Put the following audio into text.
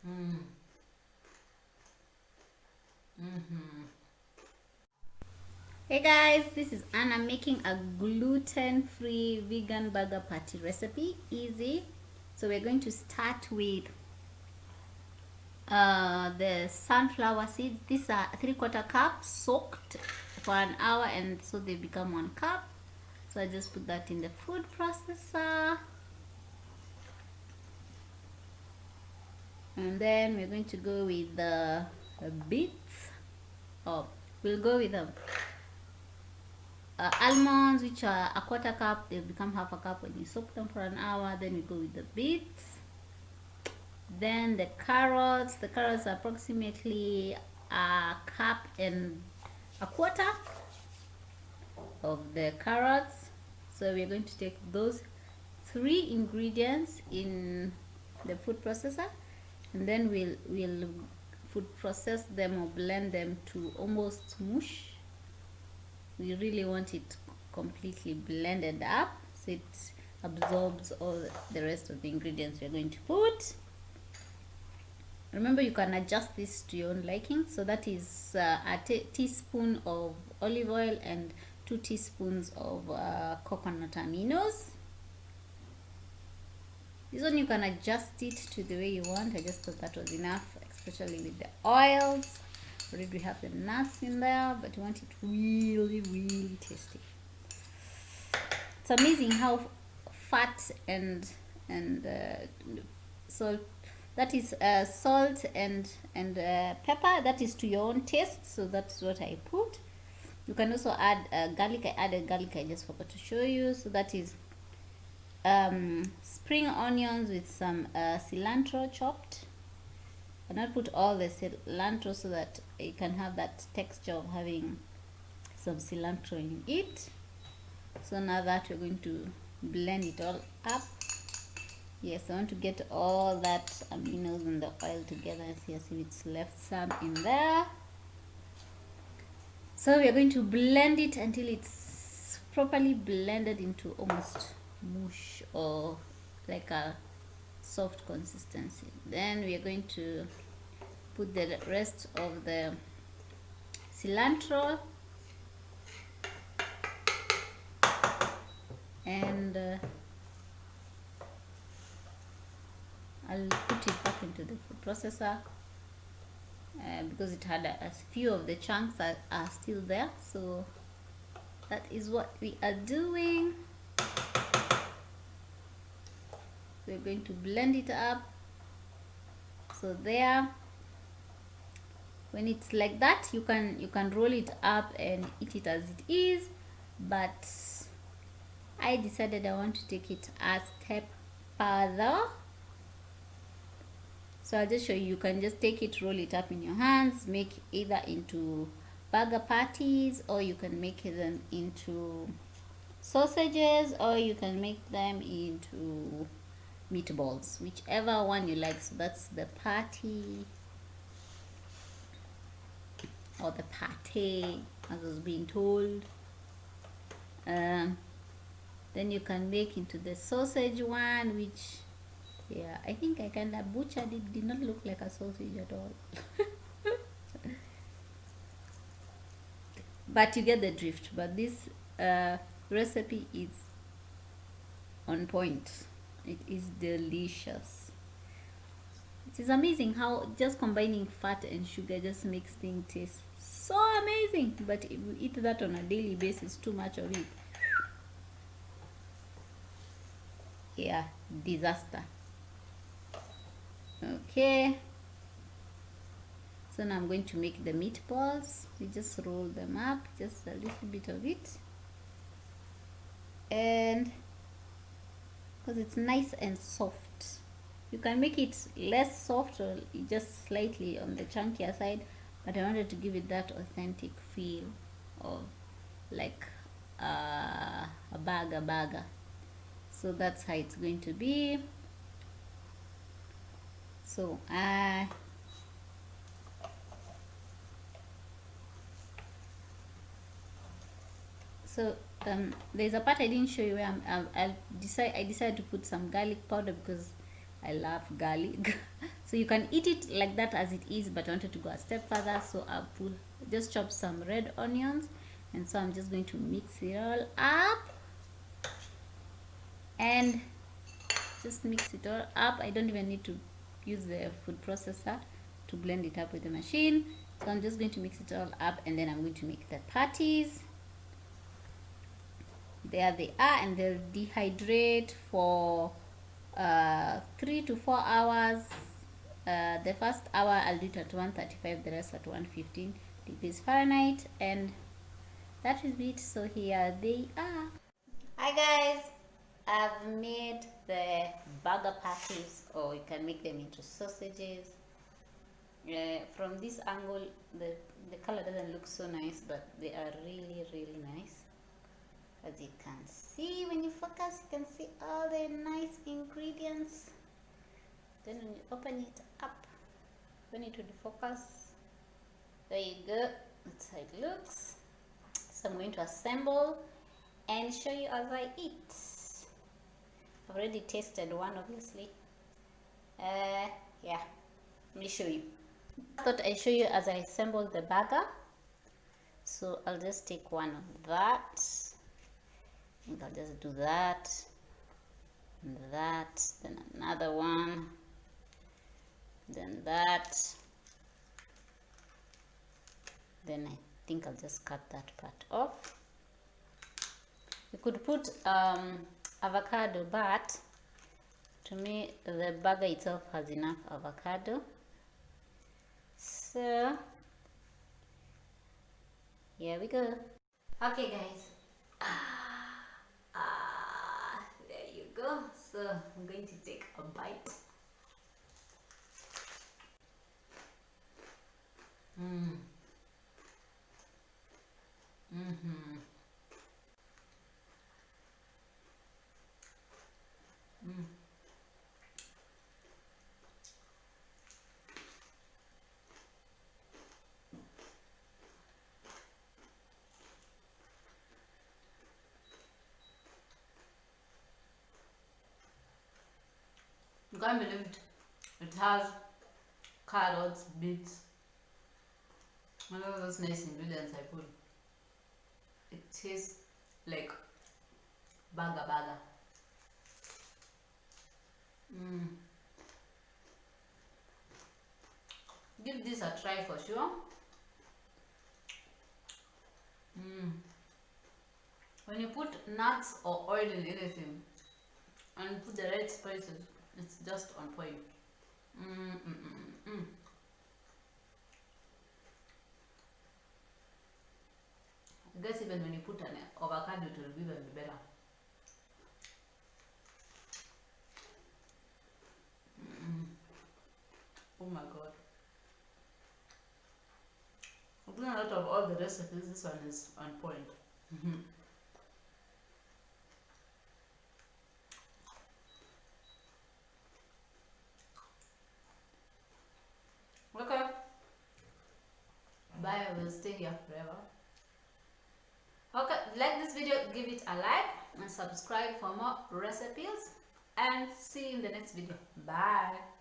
Mm. Mm-hmm. Hey guys, this is Anna making a gluten-free vegan burger patty recipe. Easy. So we're going to start with the sunflower seeds. These are 3/4 cup soaked for an hour, and so they become 1 cup. So I just put that in the food processor, and then we're going to go with the beets. Oh, we'll go with the almonds, which are 1/4 cup. They'll become 1/2 cup when you soak them for an hour. Then we go with the beets. Then the carrots are approximately 1.25 cups of the carrots. So we're going to take those 3 ingredients in the food processor, and then we'll food process them or blend them to almost mush. We really want it completely blended up so it absorbs all the rest of the ingredients we're going to put. Remember, you can adjust this to your own liking. So that is a teaspoon of olive oil and 2 teaspoons of coconut aminos. This one you can adjust it to the way you want. I just thought that was enough, especially with the oils. Already we have the nuts in there, but you want it really, really tasty. It's amazing how fat and salt, that is salt and pepper, that is to your own taste. So that's what I put. You can also add garlic. I added garlic, I just forgot to show you. So that is spring onions with some cilantro chopped. I not put all the cilantro so that you can have that texture of having some cilantro in it. So now that we're going to blend it all up. Yes, I want to get all that aminos and the oil together. See if it's left some in there. So we are going to blend it until it's properly blended into almost mush or like a soft consistency. Then we are going to put the rest of the cilantro and I'll put it back into the food processor because it had a few of the chunks are still there. So that is what we are doing. We're going to blend it up. So there, when it's like that, you can roll it up and eat it as it is, but I decided I want to take it a step further. So I'll just show you. You can just take it, roll it up in your hands, make either into burger patties, or you can make them into sausages, or you can make them into meatballs, whichever one you like. So that's the patty, or the pate, as I was being told. Then you can make into the sausage one, which, yeah, I think I kind of butchered it. Did not look like a sausage at all. But you get the drift. But this recipe is on point. It is delicious. It is amazing how just combining fat and sugar just makes things taste so amazing. But if you eat that on a daily basis, too much of it, yeah, disaster. Okay, so now I'm going to make the meatballs. You just roll them up, just a little bit of it, and because it's nice and soft, you can make it less soft or just slightly on the chunkier side, but I wanted to give it that authentic feel of like a burger. So that's how it's going to be. So there's a part I didn't show you where I decided to put some garlic powder because I love garlic. So you can eat it like that as it is, but I wanted to go a step further, so I will just chop some red onions, and so I'm just going to mix it all up and just mix it all up. I don't even need to use the food processor to blend it up with the machine, so I'm just going to mix it all up, and then I'm going to make the patties. There they are, and they'll dehydrate for 3 to 4 hours. The first hour I'll do it at 135, the rest at 115 degrees Fahrenheit, and that is it. So here they are. Hi guys, I've made the burger patties, or you can make them into sausages. From this angle, the color doesn't look so nice, but they are really nice. As you can see, when you focus, you can see all the nice ingredients. Then when you open it up, open it to the focus, there you go, that's how it looks. So I'm going to assemble and show you as I eat. I've already tasted one, obviously. Yeah, let me show you. I thought I'd show you as I assemble the burger. So I'll just take one of that. I think I'll just do that and that, then another one, then that, then I think I'll just cut that part off. You could put avocado, but to me the burger itself has enough avocado. So here we go. Okay guys, there you go. So I'm going to take a bite. You can't believe it. It has carrots, beets, and all those nice ingredients I put. It tastes like burger. Give this a try for sure. When you put nuts or oil in anything and put the right spices, it's just on point. I guess even when you put an avocado, it will even be better. Oh my god. I've done out of all the recipes, this one is on point. Okay. Bye, I will stay here forever. Okay, like this video, give it a like and subscribe for more recipes, and see you in the next video. Bye.